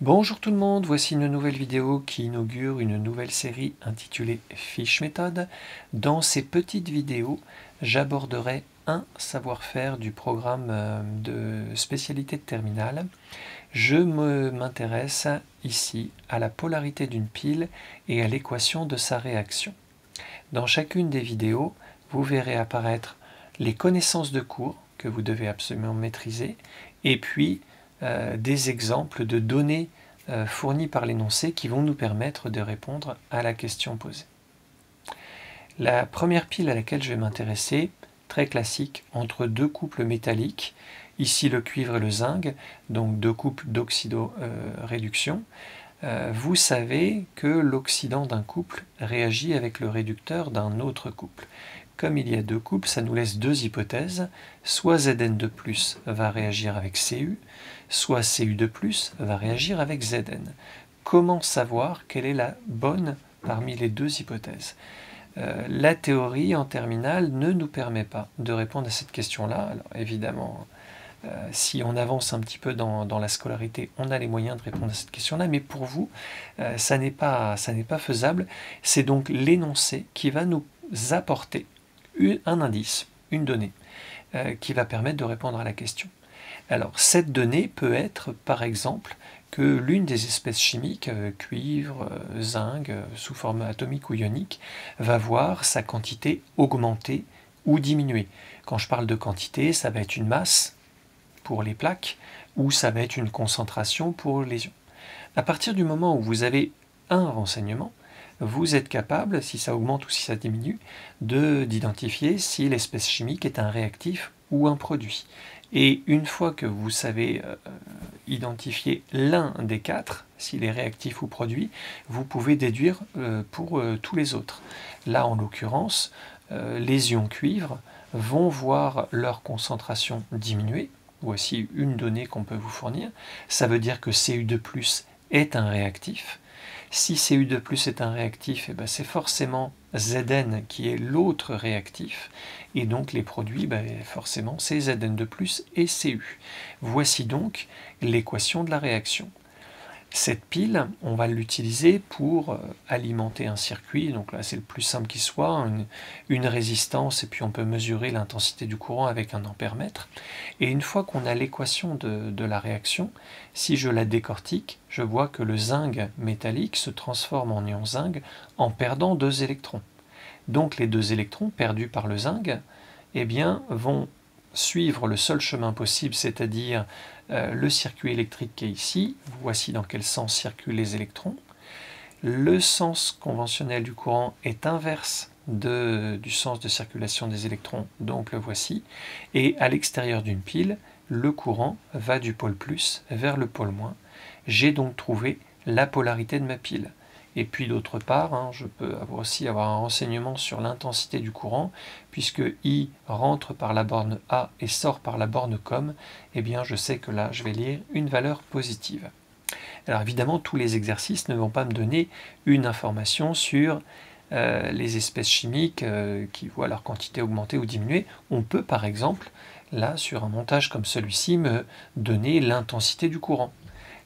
Bonjour tout le monde, voici une nouvelle vidéo qui inaugure une nouvelle série intitulée Fiche Méthode. Dans ces petites vidéos, j'aborderai un savoir-faire du programme de spécialité de terminale. Je m'intéresse ici à la polarité d'une pile et à l'équation de sa réaction. Dans chacune des vidéos, vous verrez apparaître les connaissances de cours que vous devez absolument maîtriser et puis des exemples de données fournies par l'énoncé qui vont nous permettre de répondre à la question posée. La première pile à laquelle je vais m'intéresser, très classique, entre deux couples métalliques, ici le cuivre et le zinc, donc deux couples d'oxydo-réduction. Vous savez que l'oxydant d'un couple réagit avec le réducteur d'un autre couple. Comme il y a deux couples, ça nous laisse deux hypothèses. Soit Zn2+ va réagir avec Cu, soit Cu2+ va réagir avec Zn. Comment savoir quelle est la bonne parmi les deux hypothèses? La théorie en terminale ne nous permet pas de répondre à cette question-là. Alors évidemment, si on avance un petit peu dans la scolarité, on a les moyens de répondre à cette question-là, mais pour vous, ça n'est pas faisable. C'est donc l'énoncé qui va nous apporter un indice, une donnée, qui va permettre de répondre à la question. Alors, cette donnée peut être, par exemple, que l'une des espèces chimiques, cuivre, zinc, sous forme atomique ou ionique, va voir sa quantité augmenter ou diminuer. Quand je parle de quantité, ça va être une masse pour les plaques, ou ça va être une concentration pour les ions. À partir du moment où vous avez un renseignement, vous êtes capable, si ça augmente ou si ça diminue, d'identifier si l'espèce chimique est un réactif ou un produit. Et une fois que vous savez identifier l'un des quatre, s'il est réactif ou produit, vous pouvez déduire pour tous les autres. Là, en l'occurrence, les ions cuivre vont voir leur concentration diminuer. Voici une donnée qu'on peut vous fournir. Ça veut dire que Cu2+ est un réactif. Si Cu2+ est un réactif, c'est forcément Zn qui est l'autre réactif, et donc les produits, forcément, c'est Zn2+ et Cu. Voici donc l'équation de la réaction. Cette pile, on va l'utiliser pour alimenter un circuit, donc là c'est le plus simple qui soit, une résistance, et puis on peut mesurer l'intensité du courant avec un ampèremètre. Et une fois qu'on a l'équation de la réaction, si je la décortique, je vois que le zinc métallique se transforme en ion zinc en perdant 2 électrons. Donc les 2 électrons perdus par le zinc vont suivre le seul chemin possible, c'est-à-dire le circuit électrique qui est ici. Voici dans quel sens circulent les électrons. Le sens conventionnel du courant est inverse du sens de circulation des électrons, donc le voici. Et à l'extérieur d'une pile, le courant va du pôle plus vers le pôle moins. J'ai donc trouvé la polarité de ma pile. Et puis d'autre part, je peux aussi avoir un renseignement sur l'intensité du courant, puisque I rentre par la borne A et sort par la borne COM, je sais que là, je vais lire une valeur positive. Alors évidemment, tous les exercices ne vont pas me donner une information sur les espèces chimiques qui voient leur quantité augmenter ou diminuer. On peut par exemple, là, sur un montage comme celui-ci, me donner l'intensité du courant.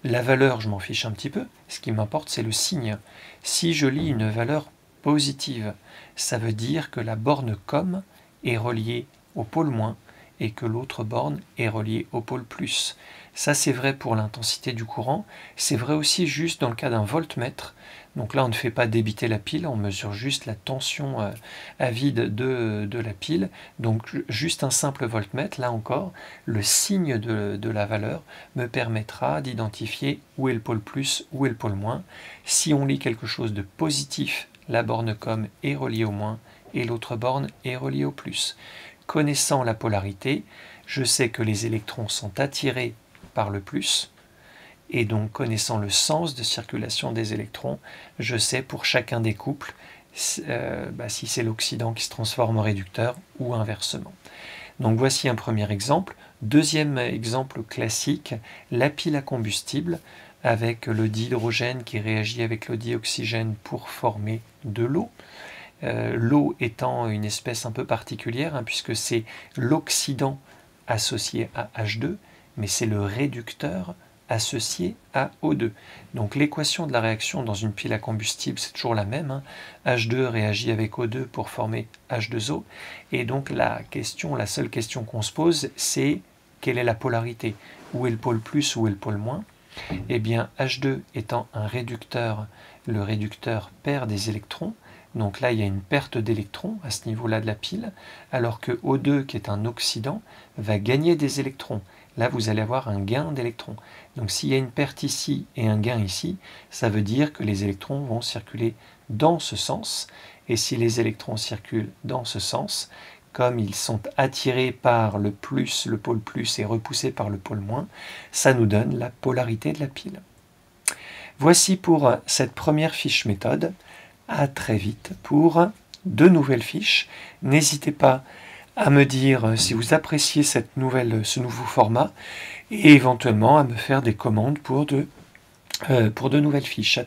La valeur, je m'en fiche un petit peu. Ce qui m'importe, c'est le signe. Si je lis une valeur positive, ça veut dire que la borne COM est reliée au pôle moins et que l'autre borne est reliée au pôle plus. Ça, c'est vrai pour l'intensité du courant. C'est vrai aussi juste dans le cas d'un voltmètre. Donc là, on ne fait pas débiter la pile, on mesure juste la tension à vide de la pile. Donc juste un simple voltmètre, là encore, le signe de la valeur me permettra d'identifier où est le pôle plus, où est le pôle moins. Si on lit quelque chose de positif, la borne COM est reliée au moins et l'autre borne est reliée au plus. Connaissant la polarité, je sais que les électrons sont attirés par le plus, et donc connaissant le sens de circulation des électrons, je sais pour chacun des couples si c'est l'oxydant qui se transforme en réducteur ou inversement. Donc voici un premier exemple. Deuxième exemple classique, la pile à combustible avec le dihydrogène qui réagit avec le dioxygène pour former de l'eau. L'eau étant une espèce un peu particulière, puisque c'est l'oxydant associé à H2, mais c'est le réducteur associé à O2. Donc l'équation de la réaction dans une pile à combustible, c'est toujours la même, hein. H2 réagit avec O2 pour former H2O. Et donc la seule question qu'on se pose, c'est quelle est la polarité? Où est le pôle plus, où est le pôle moins? Eh bien, H2 étant un réducteur, le réducteur perd des électrons. Donc là, il y a une perte d'électrons à ce niveau-là de la pile, alors que O2, qui est un oxydant, va gagner des électrons. Là, vous allez avoir un gain d'électrons. Donc s'il y a une perte ici et un gain ici, ça veut dire que les électrons vont circuler dans ce sens. Et si les électrons circulent dans ce sens, comme ils sont attirés par le plus, le pôle plus, et repoussés par le pôle moins, ça nous donne la polarité de la pile. Voici pour cette première fiche méthode. À très vite pour de nouvelles fiches. N'hésitez pas à me dire si vous appréciez ce nouveau format et éventuellement à me faire des commandes pour de nouvelles fiches.